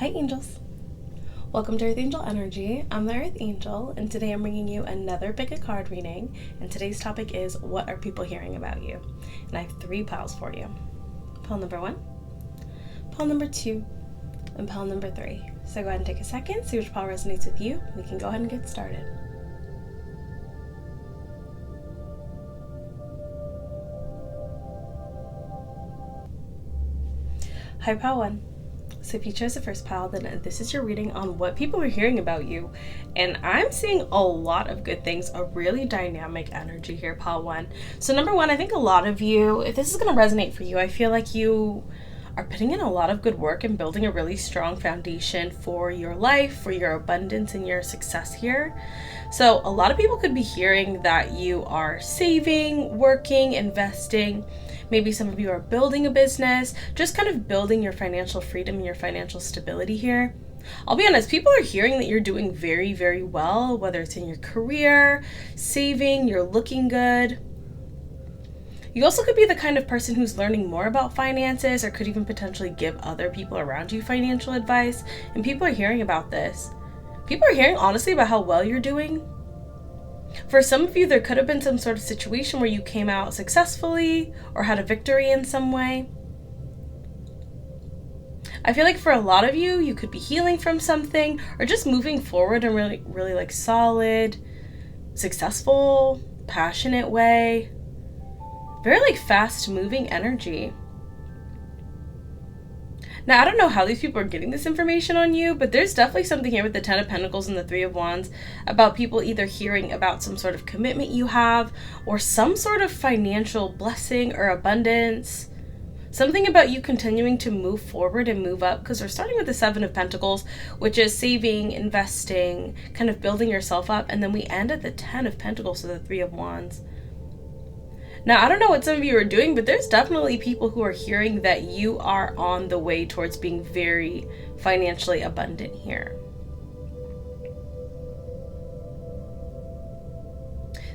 Hi angels! Welcome to Earth Angel Energy. I'm the Earth Angel, and today I'm bringing you another pick a card reading, and today's topic is what are people hearing about you? And I have 3 piles for you. Pile number 1, pile number 2, and pile number 3. So go ahead and take a second, see which pile resonates with you. We can go ahead and get started. Hi pile 1. So if you chose the first pile, then this is your reading on what people are hearing about you. And I'm seeing a lot of good things, a really dynamic energy here, pile 1. So number 1, I think a lot of you, if this is going to resonate for you, I feel like you are putting in a lot of good work and building a really strong foundation for your life, for your abundance and your success here. So a lot of people could be hearing that you are saving, working, investing. Maybe some of you are building a business, just kind of building your financial freedom and your financial stability here. I'll be honest, people are hearing that you're doing very, very well, whether it's in your career, saving, you're looking good. You also could be the kind of person who's learning more about finances or could even potentially give other people around you financial advice, and people are hearing about this. People are hearing honestly about how well you're doing. For some of you, there could have been some sort of situation where you came out successfully or had a victory in some way. I feel like for a lot of you, you could be healing from something or just moving forward in really like solid, successful, passionate way. Very like fast moving energy. Now, I don't know how these people are getting this information on you, but there's definitely something here with the 10 of Pentacles and the 3 of Wands about people either hearing about some sort of commitment you have or some sort of financial blessing or abundance. Something about you continuing to move forward and move up, because we're starting with the 7 of Pentacles, which is saving, investing, kind of building yourself up, and then we end at the 10 of Pentacles, so the 3 of Wands. Now, I don't know what some of you are doing, but there's definitely people who are hearing that you are on the way towards being very financially abundant here.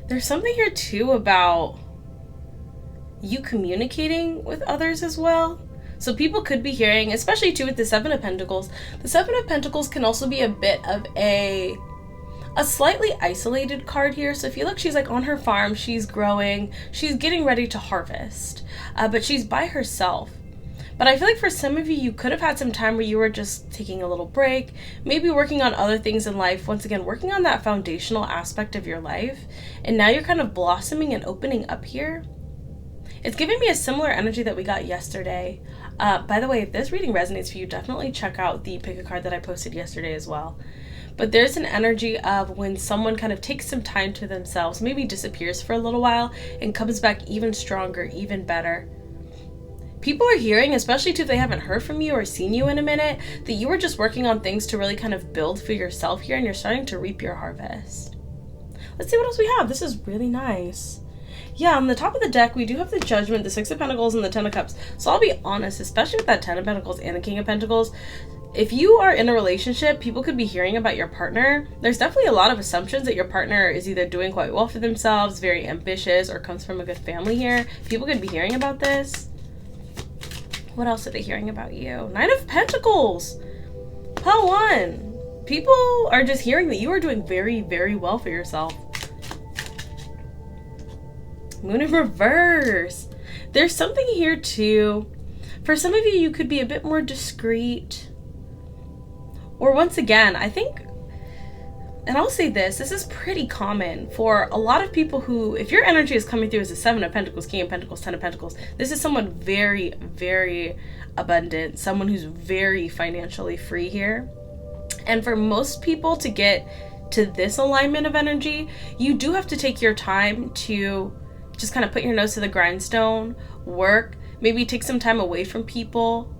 There's something here too about you communicating with others as well. So people could be hearing, especially too with the 7 of Pentacles. The 7 of Pentacles can also be a bit of a slightly isolated card here. So if you look, she's like on her farm, she's growing, she's getting ready to harvest, but she's by herself. But I feel like for some of you, you could have had some time where you were just taking a little break, maybe working on other things in life, once again, working on that foundational aspect of your life. And now you're kind of blossoming and opening up here. It's giving me a similar energy that we got yesterday. By the way, if this reading resonates for you, definitely check out the pick a card that I posted yesterday as well. But there's an energy of when someone kind of takes some time to themselves, maybe disappears for a little while and comes back even stronger, even better. People are hearing, especially if they haven't heard from you or seen you in a minute, that you were just working on things to really kind of build for yourself here and you're starting to reap your harvest. Let's see what else we have. This is really nice. Yeah, on the top of the deck, we do have the Judgment, the 6 of Pentacles, and the 10 of Cups. So I'll be honest, especially with that 10 of Pentacles and the King of Pentacles, if you are in a relationship, people could be hearing about your partner. There's definitely a lot of assumptions that your partner is either doing quite well for themselves, very ambitious, or comes from a good family here. People could be hearing about this. What else are they hearing about you? 9 of Pentacles. Pile 1. People are just hearing that you are doing very, very well for yourself. Moon in reverse. There's something here too. For some of you, you could be a bit more discreet. Or once again, I think, and I'll say this is pretty common for a lot of people who, if your energy is coming through as a 7 of Pentacles, King of Pentacles, 10 of Pentacles, this is someone very, very abundant, someone who's very financially free here. And for most people to get to this alignment of energy, you do have to take your time to just kind of put your nose to the grindstone, work, maybe take some time away from people.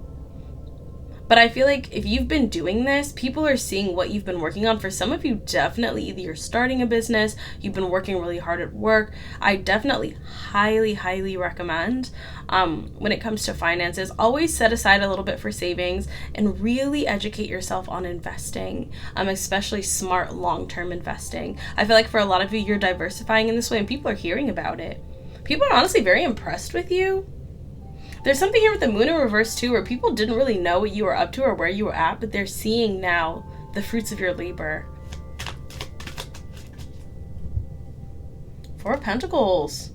But I feel like if you've been doing this, people are seeing what you've been working on. For some of you, definitely either you're starting a business, you've been working really hard at work. I definitely highly, highly recommend when it comes to finances, always set aside a little bit for savings and really educate yourself on investing, especially smart long-term investing. I feel like for a lot of you, you're diversifying in this way and people are hearing about it. People are honestly very impressed with you. There's something here with the moon in reverse too, where people didn't really know what you were up to or where you were at, but they're seeing now the fruits of your labor. Four of Pentacles.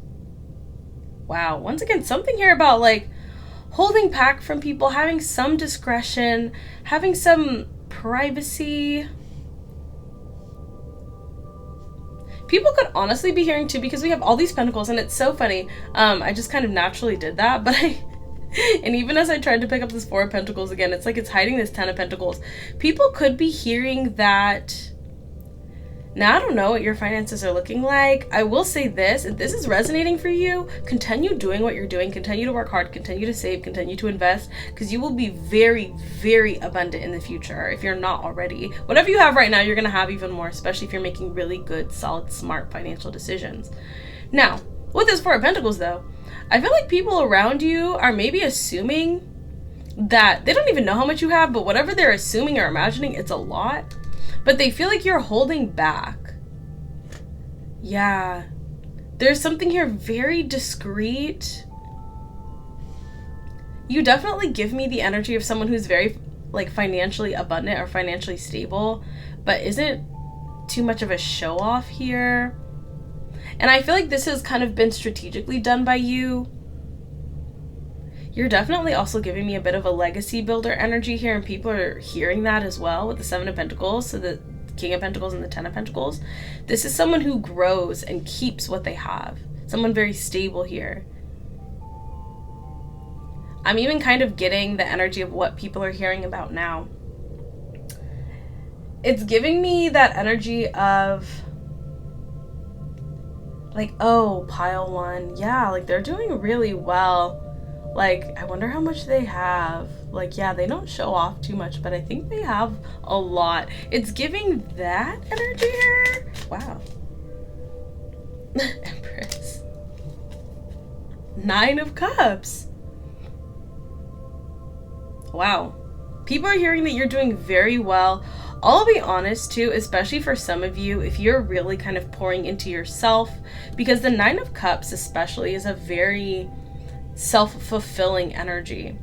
Wow. Once again, something here about like holding back from people, having some discretion, having some privacy. People could honestly be hearing too, because we have all these pentacles, and it's so funny. I just kind of naturally did that, but and even as I tried to pick up this Four of Pentacles again, it's like it's hiding this Ten of Pentacles. People could be hearing that. Now, I don't know what your finances are looking like. I will say this, if this is resonating for you, continue doing what you're doing, continue to work hard, continue to save, continue to invest, because you will be very, very abundant in the future if you're not already. Whatever you have right now, you're going to have even more, especially if you're making really good, solid, smart financial decisions. Now, with this Four of Pentacles though, I feel like people around you are maybe assuming that they don't even know how much you have, but whatever they're assuming or imagining, it's a lot. But they feel like you're holding back. Yeah. There's something here very discreet. You definitely give me the energy of someone who's very like financially abundant or financially stable, but isn't too much of a show off here. And I feel like this has kind of been strategically done by you. You're definitely also giving me a bit of a legacy builder energy here, and people are hearing that as well with the Seven of Pentacles, so the King of Pentacles and the Ten of Pentacles. This is someone who grows and keeps what they have. Someone very stable here. I'm even kind of getting the energy of what people are hearing about now. It's giving me that energy of like, oh, pile one. Yeah, like they're doing really well. Like, I wonder how much they have. Like, yeah, they don't show off too much, but I think they have a lot. It's giving that energy here. Wow. Empress. Nine of Cups. Wow. People are hearing that you're doing very well. I'll be honest too, especially for some of you, if you're really kind of pouring into yourself, because the Nine of Cups especially is a very self-fulfilling energy.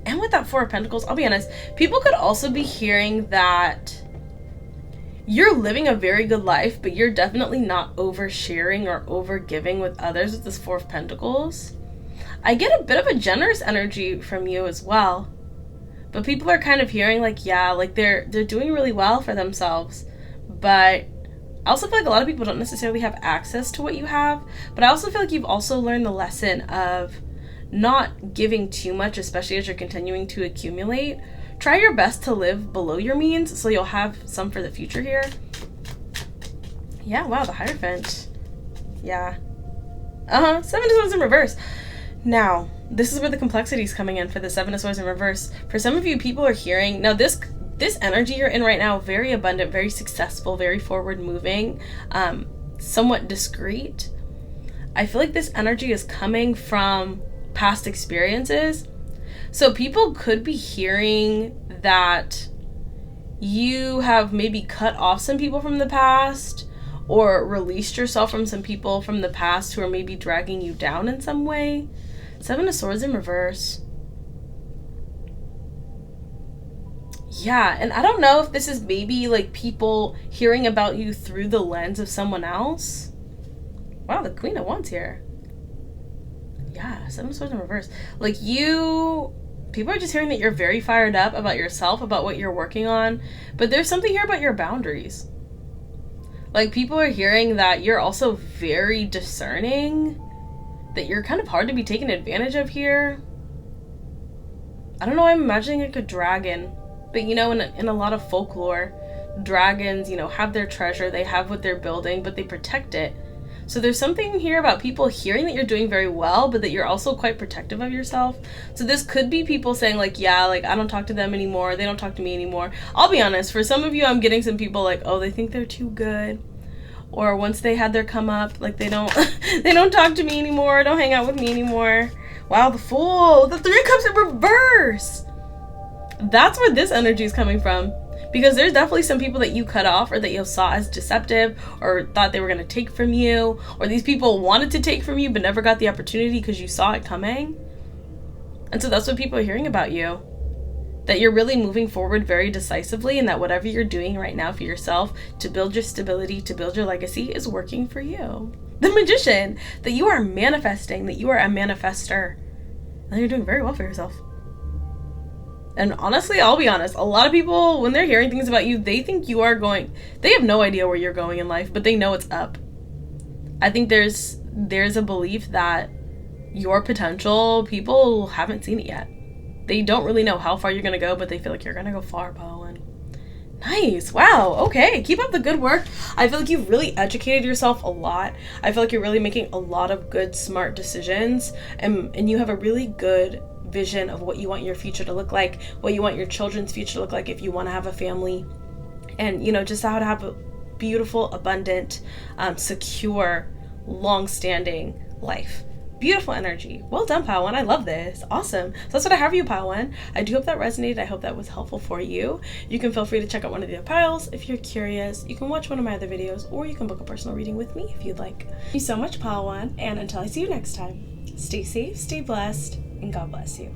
And with that Four of Pentacles, I'll be honest, people could also be hearing that you're living a very good life, but you're definitely not oversharing or overgiving with others with this Four of Pentacles. I get a bit of a generous energy from you as well. But people are kind of hearing like, yeah, like they're doing really well for themselves. But I also feel like a lot of people don't necessarily have access to what you have. But I also feel like you've also learned the lesson of not giving too much, especially as you're continuing to accumulate. Try your best to live below your means so you'll have some for the future here. Yeah, wow, the Hierophant. Yeah. Seven of Swords in reverse. Now, this is where the complexity is coming in for the Seven of Swords in reverse. For some of you, people are hearing, now this energy you're in right now, very abundant, very successful, very forward moving, somewhat discreet. I feel like this energy is coming from past experiences. So people could be hearing that you have maybe cut off some people from the past or released yourself from some people from the past who are maybe dragging you down in some way. Seven of Swords in reverse. Yeah, and I don't know if this is maybe like people hearing about you through the lens of someone else. Wow, the Queen of Wands here. Yeah, Seven of Swords in reverse. Like people are just hearing that you're very fired up about yourself, about what you're working on. But there's something here about your boundaries. Like people are hearing that you're also very discerning, that you're kind of hard to be taken advantage of here. I don't know, I'm imagining like a dragon. But you know, in a lot of folklore, dragons, you know, have their treasure, they have what they're building, but they protect it. So there's something here about people hearing that you're doing very well, but that you're also quite protective of yourself. So this could be people saying like, yeah, like I don't talk to them anymore, they don't talk to me anymore. I'll be honest, for some of you, I'm getting some people like, oh, they think they're too good. Or once they had their come up, like they don't they don't talk to me anymore, don't hang out with me anymore. Wow, the Fool, the Three of Cups in reverse. That's where this energy is coming from. Because there's definitely some people that you cut off or that you saw as deceptive or thought they were going to take from you, or these people wanted to take from you but never got the opportunity because you saw it coming. And so that's what people are hearing about you. That you're really moving forward very decisively, and that whatever you're doing right now for yourself to build your stability, to build your legacy, is working for you. The Magician, that you are manifesting, that you are a manifester, and you're doing very well for yourself. And honestly, I'll be honest, a lot of people, when they're hearing things about you, they think you are going, they have no idea where you're going in life, but they know it's up. I think there's a belief that your potential, people haven't seen it yet. They don't really know how far you're going to go, but they feel like you're going to go far, Bowen. Nice. Wow. Okay. Keep up the good work. I feel like you've really educated yourself a lot. I feel like you're really making a lot of good, smart decisions. And you have a really good vision of what you want your future to look like, what you want your children's future to look like if you want to have a family. And, just how to have a beautiful, abundant, secure, long-standing life. Beautiful energy. Well done, Pawan. I love this. Awesome. So that's what I have for you, Pawan. I do hope that resonated. I hope that was helpful for you. You can feel free to check out one of the other piles if you're curious. You can watch one of my other videos, or you can book a personal reading with me if you'd like. Thank you so much, Pawan. And until I see you next time, stay safe, stay blessed, and God bless you.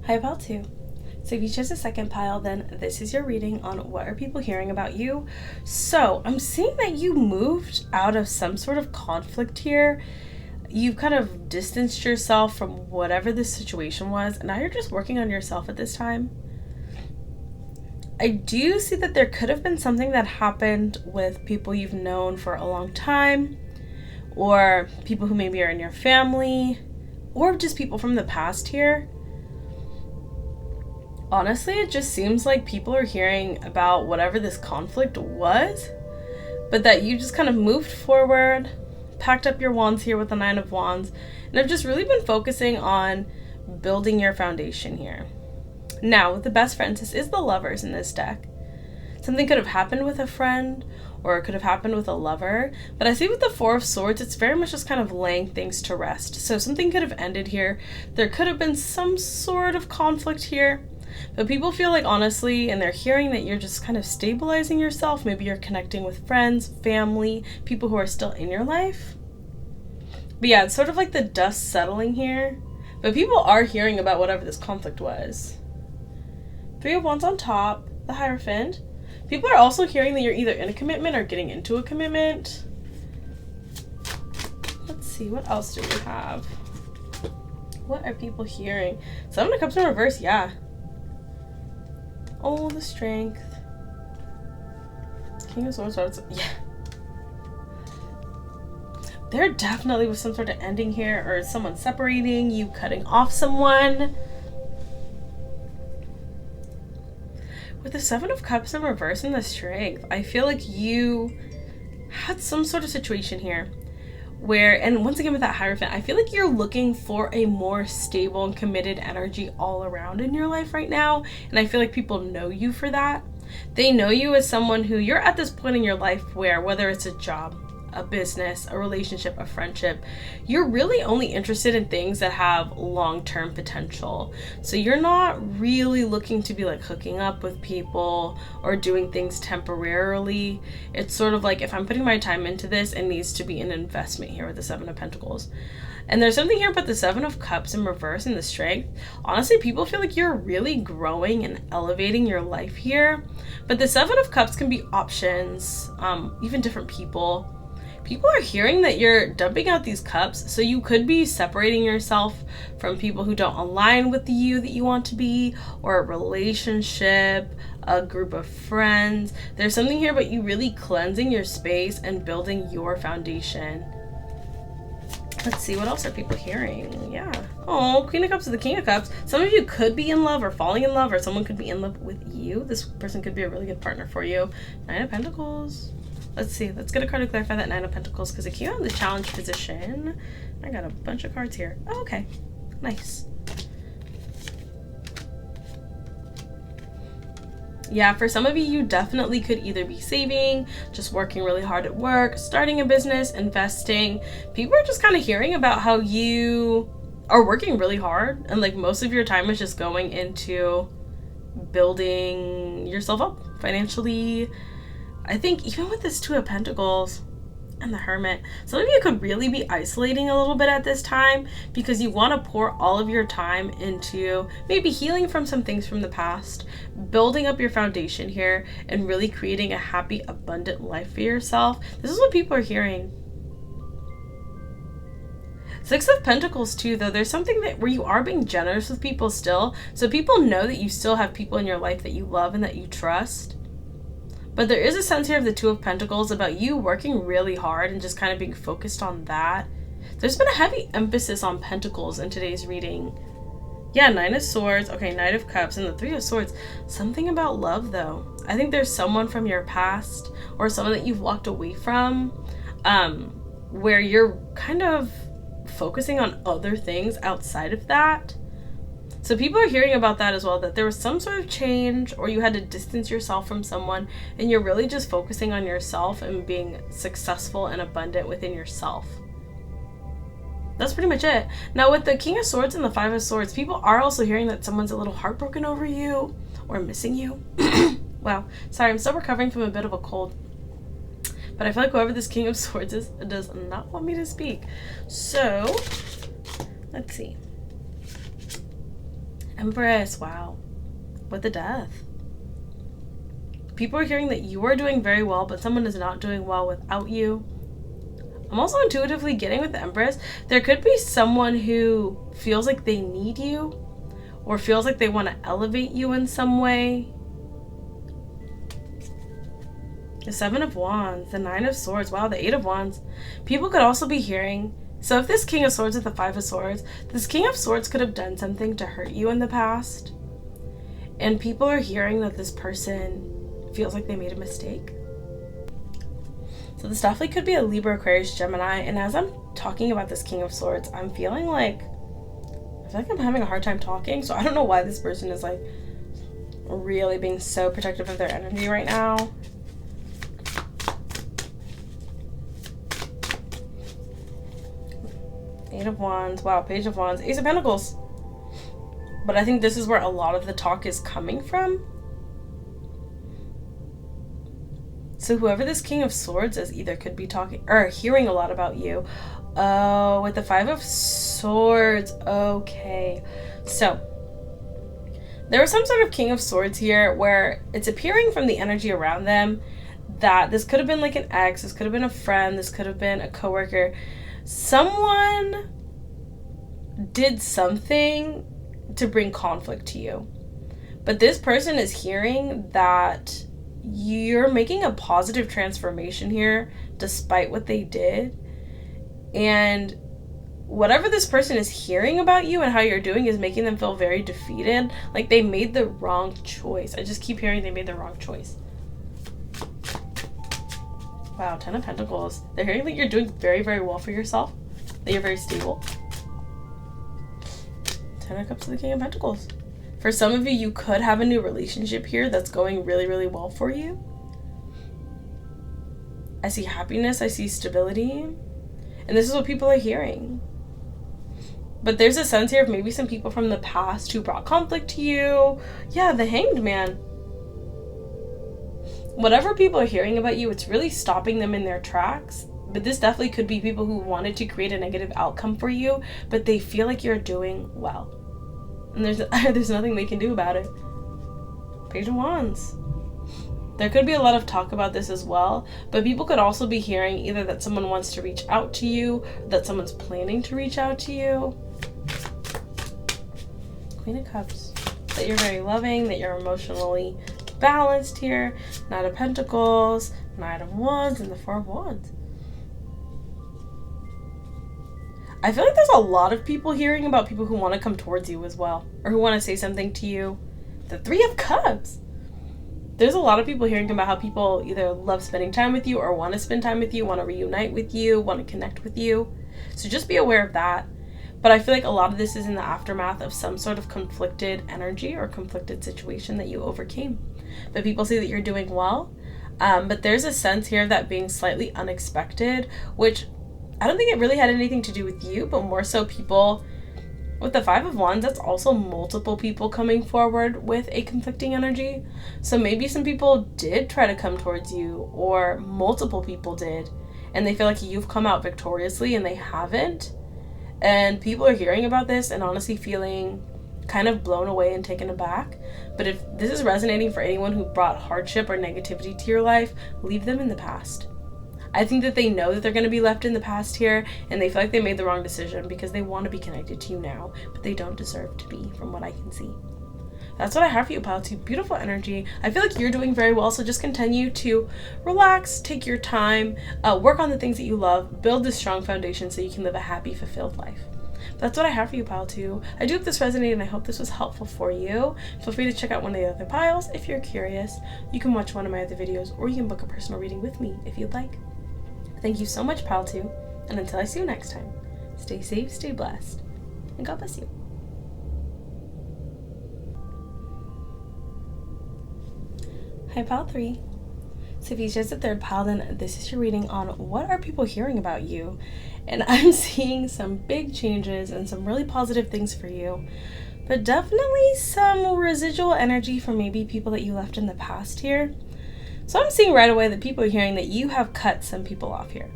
Hi, Pile 2. So if you chose a second pile, then this is your reading on what are people hearing about you. So I'm seeing that you moved out of some sort of conflict here. You've kind of distanced yourself from whatever the situation was, and now you're just working on yourself at this time. I do see that there could have been something that happened with people you've known for a long time, or people who maybe are in your family, or just people from the past here. Honestly, it just seems like people are hearing about whatever this conflict was, but that you just kind of moved forward, packed up your wands here with the 9 of Wands, and have just really been focusing on building your foundation here. Now, with the best friends, this is the Lovers in this deck. Something could have happened with a friend, or it could have happened with a lover, but I see with the 4 of Swords, it's very much just kind of laying things to rest. So something could have ended here. There could have been some sort of conflict here. But people feel like, honestly, and they're hearing that you're just kind of stabilizing yourself. Maybe you're connecting with friends, family, people who are still in your life. But yeah, it's sort of like the dust settling here. But people are hearing about whatever this conflict was. 3 of Wands on top, the Hierophant. People are also hearing that you're either in a commitment or getting into a commitment. Let's see, what else do we have? What are people hearing? 7 of Cups in reverse, yeah. Oh, the Strength. King of Swords, yeah. There definitely was some sort of ending here, or someone separating, you cutting off someone. With the 7 of Cups in reverse and the Strength, I feel like you had some sort of situation here where, and once again with that Hierophant, I feel like you're looking for a more stable and committed energy all around in your life right now, and I feel like people know you for that. They know you as someone who, you're at this point in your life where, whether it's a job, a business, a relationship, a friendship, you're really only interested in things that have long-term potential. So you're not really looking to be like hooking up with people or doing things temporarily. It's sort of like, if I'm putting my time into this, it needs to be an investment here with the 7 of Pentacles. And there's something here about the 7 of Cups in reverse and the Strength. Honestly, people feel like you're really growing and elevating your life here. But the 7 of Cups can be options, even different people. People are hearing that you're dumping out these cups, so you could be separating yourself from people who don't align with the you that you want to be, or a relationship, a group of friends. There's something here about you really cleansing your space and building your foundation. Let's see, what else are people hearing? Yeah. Oh, Queen of Cups to the King of Cups. Some of you could be in love or falling in love, or someone could be in love with you. This person could be a really good partner for you. 9 of Pentacles. Let's see. Let's get a card to clarify that 9 of Pentacles, because it came out in the challenge position. I got a bunch of cards here. Oh, okay. Nice. Yeah, for some of you, you definitely could either be saving, just working really hard at work, starting a business, investing. People are just kind of hearing about how you are working really hard, and like most of your time is just going into building yourself up financially. I think even with this 2 of Pentacles, And the Hermit. Some of you could really be isolating a little bit at this time because you want to pour all of your time into maybe healing from some things from the past, building up your foundation here, and really creating a happy, abundant life for yourself. This is what people are hearing. Six of Pentacles too, though. There's something that where you are being generous with people still. So people know that you still have people in your life that you love and that you trust. But there is a sense here of the Two of Pentacles about you working really hard and just kind of being focused on that. There's been a heavy emphasis on Pentacles in today's reading. Yeah, Nine of Swords, okay, Knight of Cups, and the Three of Swords. Something about love, though. I think there's someone from your past or someone that you've walked away from where you're kind of focusing on other things outside of that. So people are hearing about that as well, that there was some sort of change or you had to distance yourself from someone and you're really just focusing on yourself and being successful and abundant within yourself. That's pretty much it. Now with the King of Swords and the Five of Swords, people are also hearing that someone's a little heartbroken over you or missing you. Wow, sorry, I'm still recovering from a bit of a cold. But I feel like whoever this King of Swords is does not want me to speak. So, let's see. Empress, wow. With the Death. People are hearing that you are doing very well, but someone is not doing well without you. I'm also intuitively getting with the Empress, there could be someone who feels like they need you or feels like they want to elevate you in some way. The Seven of Wands, the Nine of Swords, wow, the Eight of Wands. People could also be hearing, so if this King of Swords is the Five of Swords, this King of Swords could have done something to hurt you in the past. And people are hearing that this person feels like they made a mistake. So this definitely could be a Libra, Aquarius, Gemini. And as I'm talking about this King of Swords, I'm feeling like, I feel like I'm having a hard time talking. So I don't know why this person is like really being so protective of their energy right now. Eight of Wands, wow, Page of Wands, Ace of Pentacles. But I think this is where a lot of the talk is coming from. So whoever this King of Swords is either could be talking or hearing a lot about you. Oh, with the Five of Swords. Okay. So there was some sort of King of Swords here where it's appearing from the energy around them that this could have been like an ex, this could have been a friend, this could have been a coworker. Someone did something to bring conflict to you. But this person is hearing that you're making a positive transformation here despite what they did. And whatever this person is hearing about you and how you're doing is making them feel very defeated. Like they made the wrong choice. I just keep hearing they made the wrong choice. Wow, Ten of Pentacles. They're hearing that you're doing very, very well for yourself. That you're very stable. Ten of Cups to the King of Pentacles. For some of you, you could have a new relationship here that's going really, really well for you. I see happiness. I see stability. And this is what people are hearing. But there's a sense here of maybe some people from the past who brought conflict to you. Yeah, the Hanged Man. Whatever people are hearing about you, it's really stopping them in their tracks. But this definitely could be people who wanted to create a negative outcome for you, but they feel like you're doing well. And there's nothing they can do about it. Page of Wands. There could be a lot of talk about this as well, but people could also be hearing either that someone wants to reach out to you, that someone's planning to reach out to you. Queen of Cups. That you're very loving, that you're emotionally balanced here. Knight of Pentacles, Knight of Wands, and the Four of Wands. I feel like there's a lot of people hearing about people who want to come towards you as well, or who want to say something to you. The Three of Cups. There's a lot of people hearing about how people either love spending time with you or want to spend time with you, want to reunite with you, want to connect with you. So just be aware of that. But I feel like a lot of this is in the aftermath of some sort of conflicted energy or conflicted situation that you overcame. But people see that you're doing well. But there's a sense here of that being slightly unexpected, which I don't think it really had anything to do with you, but more so people with the Five of Wands. That's also multiple people coming forward with a conflicting energy. So maybe some people did try to come towards you, or multiple people did, and they feel like you've come out victoriously and they haven't. And people are hearing about this and honestly feeling kind of blown away and taken aback. But if this is resonating for anyone who brought hardship or negativity to your life, leave them in the past. I think that they know that they're going to be left in the past here, and they feel like they made the wrong decision because they want to be connected to you now, but they don't deserve to be, from what I can see. That's what I have for you, Pile 2. Beautiful energy. I feel like you're doing very well, so just continue to relax, take your time, work on the things that you love, build this strong foundation so you can live a happy, fulfilled life. That's what I have for you, Pile 2. I do hope this resonated, and I hope this was helpful for you. Feel free to check out one of the other piles if you're curious. You can watch one of my other videos, or you can book a personal reading with me if you'd like. Thank you so much, Pile 2, and until I see you next time, stay safe, stay blessed, and God bless you. Hi, Pile 3. So if you chose the third pile, then this is your reading on what are people hearing about you. And I'm seeing some big changes and some really positive things for you, but definitely some residual energy from maybe people that you left in the past here. So I'm seeing right away that people are hearing that you have cut some people off here.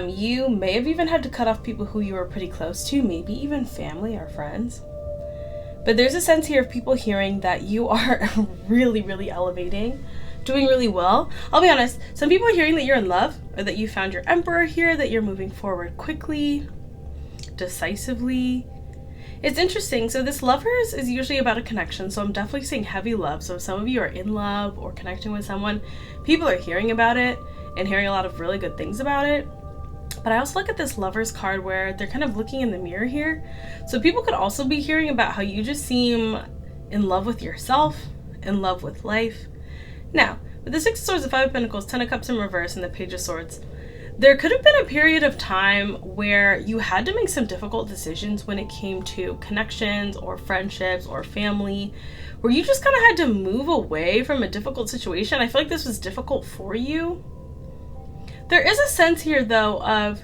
You may have even had to cut off people who you were pretty close to, maybe even family or friends. But there's a sense here of people hearing that you are really, really elevating, doing really well. I'll be honest, some people are hearing that you're in love, or that you found your emperor here, that you're moving forward quickly, decisively. It's interesting. So this lovers is usually about a connection, so I'm definitely seeing heavy love. So if some of you are in love or connecting with someone, people are hearing about it and hearing a lot of really good things about it. But I also look at this lovers card where they're kind of looking in the mirror here. So people could also be hearing about how you just seem in love with yourself, in love with life. Now, with the Six of Swords, the Five of Pentacles, Ten of Cups in reverse, and the Page of Swords, there could have been a period of time where you had to make some difficult decisions when it came to connections or friendships or family, where you just kind of had to move away from a difficult situation. I feel like this was difficult for you. There is a sense here, though, of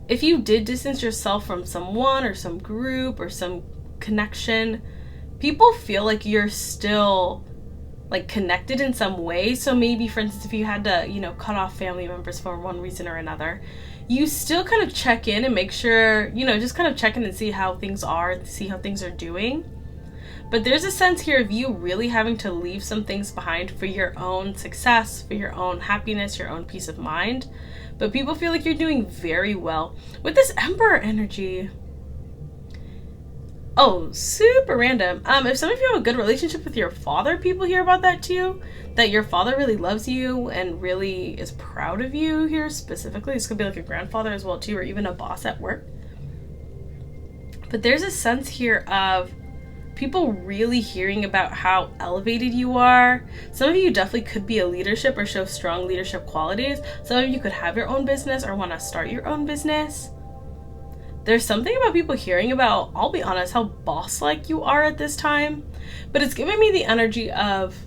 if you did distance yourself from someone or some group or some connection, people feel like you're still like connected in some way. So maybe, for instance, if you had to, cut off family members for one reason or another, you still kind of check in and make sure, just kind of check in and see how things are, see how things are doing. But there's a sense here of you really having to leave some things behind for your own success, for your own happiness, your own peace of mind. But people feel like you're doing very well. With this Emperor energy, oh, super random. If some of you have a good relationship with your father, people hear about that too. That your father really loves you and really is proud of you here specifically. This could be like a grandfather as well too, or even a boss at work. But there's a sense here of people really hearing about how elevated you are. Some of you definitely could be a leadership or show strong leadership qualities. Some of you could have your own business or want to start your own business. There's something about people hearing about, I'll be honest, how boss-like you are at this time. But it's giving me the energy of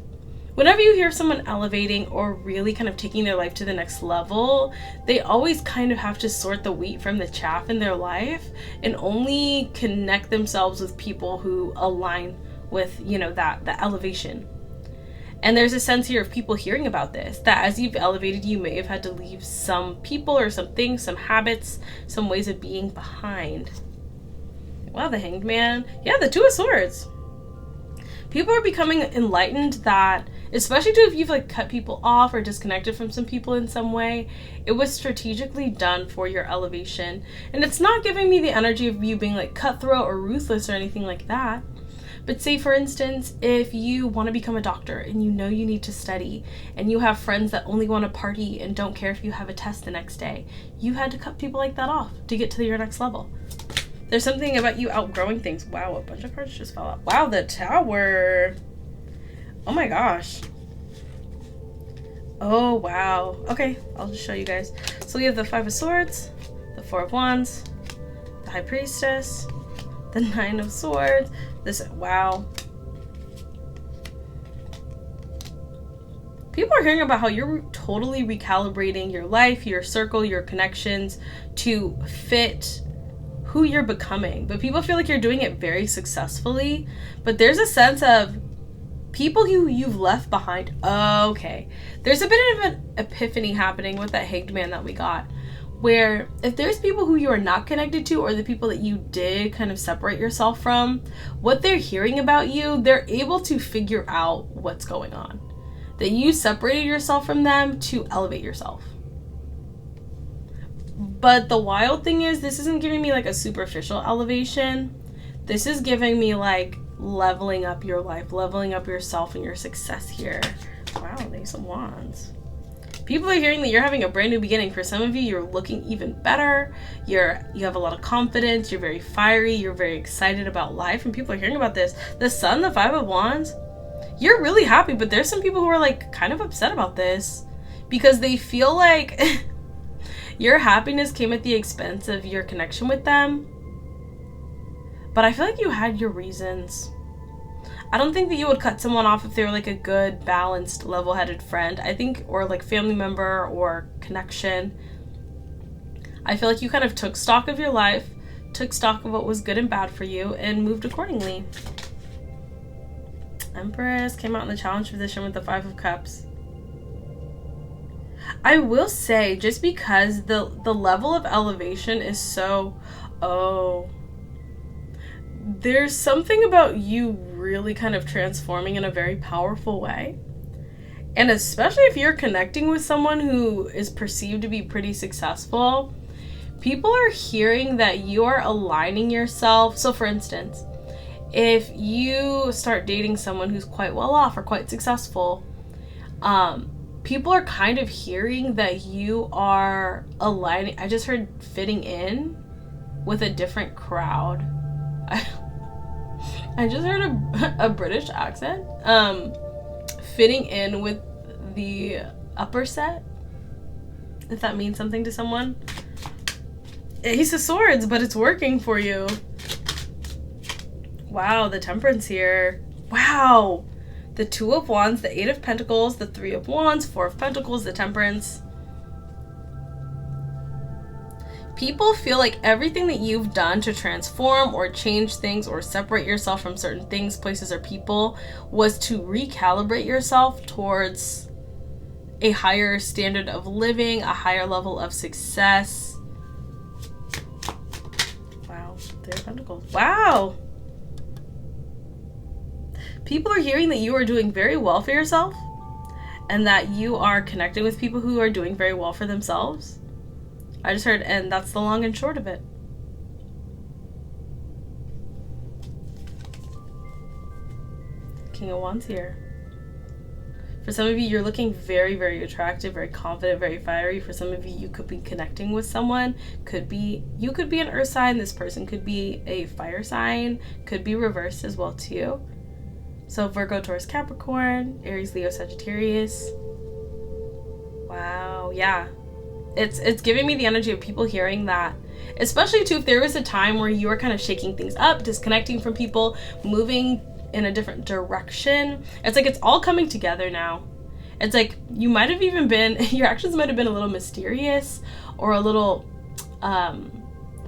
whenever you hear someone elevating or really kind of taking their life to the next level, they always kind of have to sort the wheat from the chaff in their life and only connect themselves with people who align with, that elevation. And there's a sense here of people hearing about this, that as you've elevated, you may have had to leave some people or some things, some habits, some ways of being behind. Wow, the Hanged Man. Yeah, the Two of Swords. People are becoming enlightened that, especially if you've cut people off or disconnected from some people in some way, it was strategically done for your elevation. And it's not giving me the energy of you being cutthroat or ruthless or anything like that. But say, for instance, if you want to become a doctor and you need to study and you have friends that only want to party and don't care if you have a test the next day, you had to cut people like that off to get to your next level. There's something about you outgrowing things. Wow, a bunch of cards just fell out. Wow, the Tower. Oh my gosh. Oh, wow. Okay, I'll just show you guys. So we have the Five of Swords, the Four of Wands, the High Priestess, the Nine of Swords. Wow. People are hearing about how you're totally recalibrating your life, your circle, your connections to fit who you're becoming. But people feel like you're doing it very successfully. But there's a sense of people who you've left behind. Okay. There's a bit of an epiphany happening with that hanged man that we got. Where if there's people who you are not connected to, or the people that you did kind of separate yourself from, what they're hearing about you, they're able to figure out what's going on. That you separated yourself from them to elevate yourself. But the wild thing is, this isn't giving me like a superficial elevation. This is giving me like leveling up your life, leveling up yourself and your success here. Wow, there's some wands. People are hearing that you're having a brand new beginning. For some of you, you're looking even better. You have a lot of confidence. You're very fiery. You're very excited about life. And people are hearing about this. The Sun, the Five of Wands, you're really happy. But there's some people who are like kind of upset about this because they feel like your happiness came at the expense of your connection with them. But I feel like you had your reasons. I don't think that you would cut someone off if they were like a good, balanced, level-headed friend. I think, or like family member or connection. I feel like you kind of took stock of your life, took stock of what was good and bad for you, and moved accordingly. Empress came out in the challenge position with the Five of Cups. I will say, just because the level of elevation is so, there's something about you really kind of transforming in a very powerful way. And especially if you're connecting with someone who is perceived to be pretty successful, people are hearing that you are aligning yourself. So for instance, if you start dating someone who's quite well off or quite successful, people are kind of hearing that you are aligning. I just heard fitting in with a different crowd. I just heard a British accent. Fitting in with the upper set. If that means something to someone. Ace of Swords, but it's working for you. Wow, the Temperance here. Wow. The Two of Wands, the Eight of Pentacles, the Three of Wands, Four of Pentacles, the Temperance. People feel like everything that you've done to transform or change things or separate yourself from certain things, places, or people was to recalibrate yourself towards a higher standard of living, a higher level of success. Wow, Three of Pentacles. Wow! People are hearing that you are doing very well for yourself and that you are connecting with people who are doing very well for themselves. I just heard, and that's the long and short of it. King of Wands here. For some of you, you're looking very, very attractive, very confident, very fiery. For some of you, you could be connecting with someone. You could be an earth sign. This person could be a fire sign. Could be reversed as well too. So Virgo, Taurus, Capricorn, Aries, Leo, Sagittarius. Wow, yeah. It's giving me the energy of people hearing that. Especially too, if there was a time where you were kind of shaking things up, disconnecting from people, moving in a different direction. It's like it's all coming together now. It's like you might have even been, your actions might have been a little mysterious or a little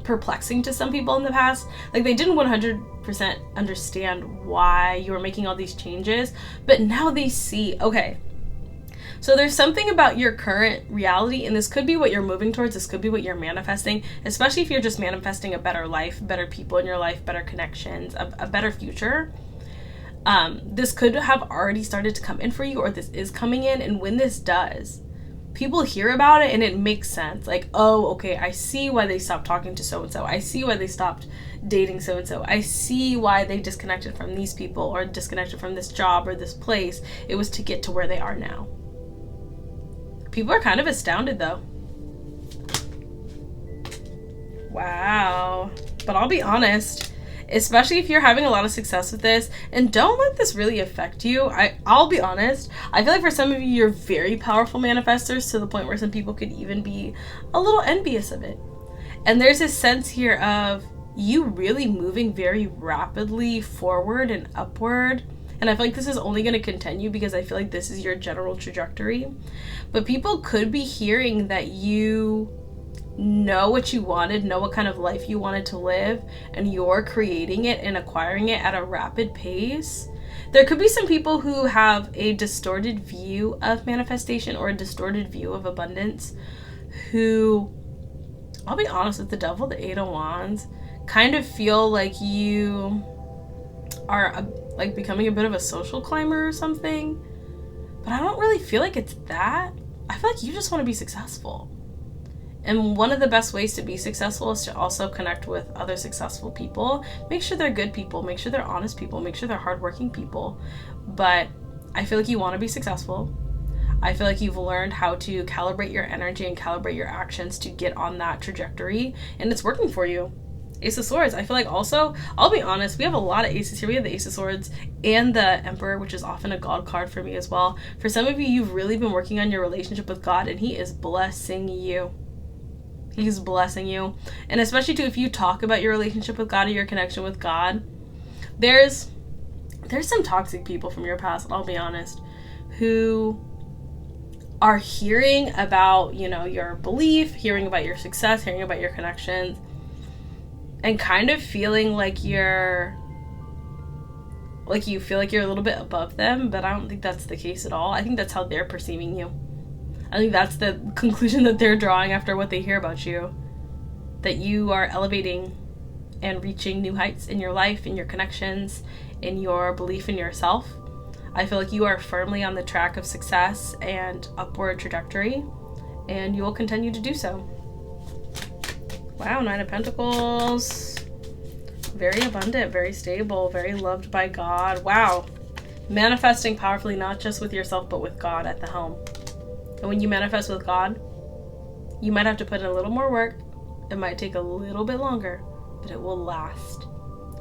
perplexing to some people in the past. Like they didn't 100% understand why you were making all these changes, but now they see, okay, so there's something about your current reality, and this could be what you're moving towards, this could be what you're manifesting, especially if you're just manifesting a better life, better people in your life, better connections, a better future. This could have already started to come in for you, or this is coming in, and when this does, people hear about it and it makes sense. Like, oh, okay, I see why they stopped talking to so-and-so. I see why they stopped dating so-and-so. I see why they disconnected from these people or disconnected from this job or this place. It was to get to where they are now. People are kind of astounded though. Wow. But I'll be honest, especially if you're having a lot of success with this, and don't let this really affect you. I'll be honest, I feel like for some of you, you're very powerful manifestors to the point where some people could even be a little envious of it. And there's this sense here of you really moving very rapidly forward and upward. And I feel like this is only going to continue because I feel like this is your general trajectory. But people could be hearing that you know what you wanted, know what kind of life you wanted to live, and you're creating it and acquiring it at a rapid pace. There could be some people who have a distorted view of manifestation or a distorted view of abundance who, I'll be honest, with the devil, the Eight of Wands, kind of feel like you are like becoming a bit of a social climber or something. But I don't really feel like it's that. I feel like you just want to be successful. And one of the best ways to be successful is to also connect with other successful people. Make sure they're good people. Make sure they're honest people. Make sure they're hardworking people. But I feel like you want to be successful. I feel like you've learned how to calibrate your energy and calibrate your actions to get on that trajectory. And it's working for you. Ace of Swords. I feel like also, I'll be honest, we have a lot of aces here. We have the Ace of Swords and the Emperor, which is often a God card for me as well. For some of you, you've really been working on your relationship with God, and he is blessing you. He's blessing you. And especially too, if you talk about your relationship with God or your connection with God, there's some toxic people from your past, I'll be honest, who are hearing about, you know, your belief, hearing about your success, hearing about your connections, and kind of feeling like you feel like you're a little bit above them, but I don't think that's the case at all. I think that's how they're perceiving you. I think that's the conclusion that they're drawing after what they hear about you. That you are elevating and reaching new heights in your life, in your connections, in your belief in yourself. I feel like you are firmly on the track of success and upward trajectory, and you will continue to do so. Wow, Nine of Pentacles. Very abundant, very stable, very loved by God. Wow. Manifesting powerfully, not just with yourself, but with God at the helm. And when you manifest with God, you might have to put in a little more work. It might take a little bit longer, but it will last.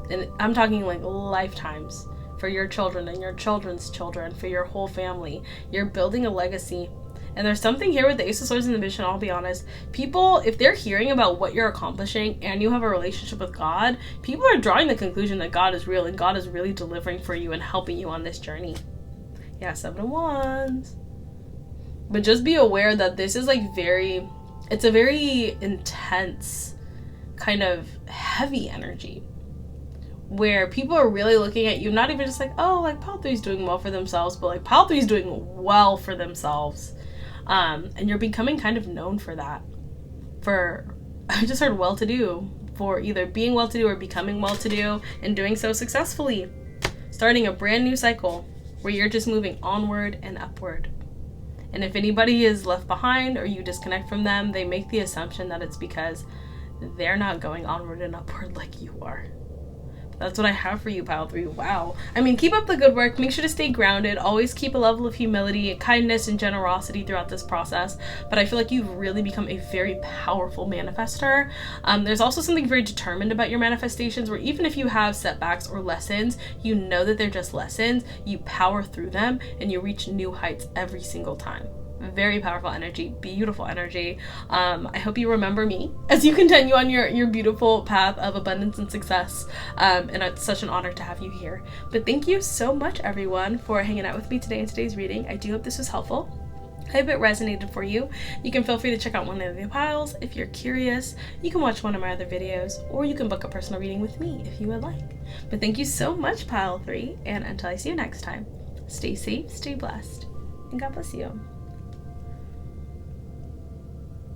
And I'm talking like lifetimes for your children and your children's children, for your whole family. You're building a legacy. And there's something here with the Ace of Swords and the Mission, I'll be honest. People, if they're hearing about what you're accomplishing and you have a relationship with God, people are drawing the conclusion that God is real and God is really delivering for you and helping you on this journey. Yeah, Seven of Wands. But just be aware that this is like it's a very intense, kind of heavy energy where people are really looking at you, not even just like, oh, like Pile 3 is doing well for themselves, but like Pile 3 is doing well for themselves. And you're becoming kind of known for that. I just heard well-to-do, for either being well-to-do or becoming well-to-do and doing so successfully. Starting a brand new cycle where you're just moving onward and upward. And if anybody is left behind or you disconnect from them, they make the assumption that it's because they're not going onward and upward like you are. That's what I have for you, Pile 3. Wow. I mean, keep up the good work. Make sure to stay grounded. Always keep a level of humility, kindness, and generosity throughout this process. But I feel like you've really become a very powerful manifester. There's also something very determined about your manifestations where even if you have setbacks or lessons, you know that they're just lessons. You power through them and you reach new heights every single time. Very powerful energy, beautiful energy. I hope you remember me as you continue on your beautiful path of abundance and success. And it's such an honor to have you here. But thank you so much, everyone, for hanging out with me today in today's reading. I do hope this was helpful. I hope it resonated for you. You can feel free to check out one of the piles if you're curious. You can watch one of my other videos, or you can book a personal reading with me if you would like. But thank you so much, Pile 3, and until I see you next time, stay safe, stay blessed, and God bless you.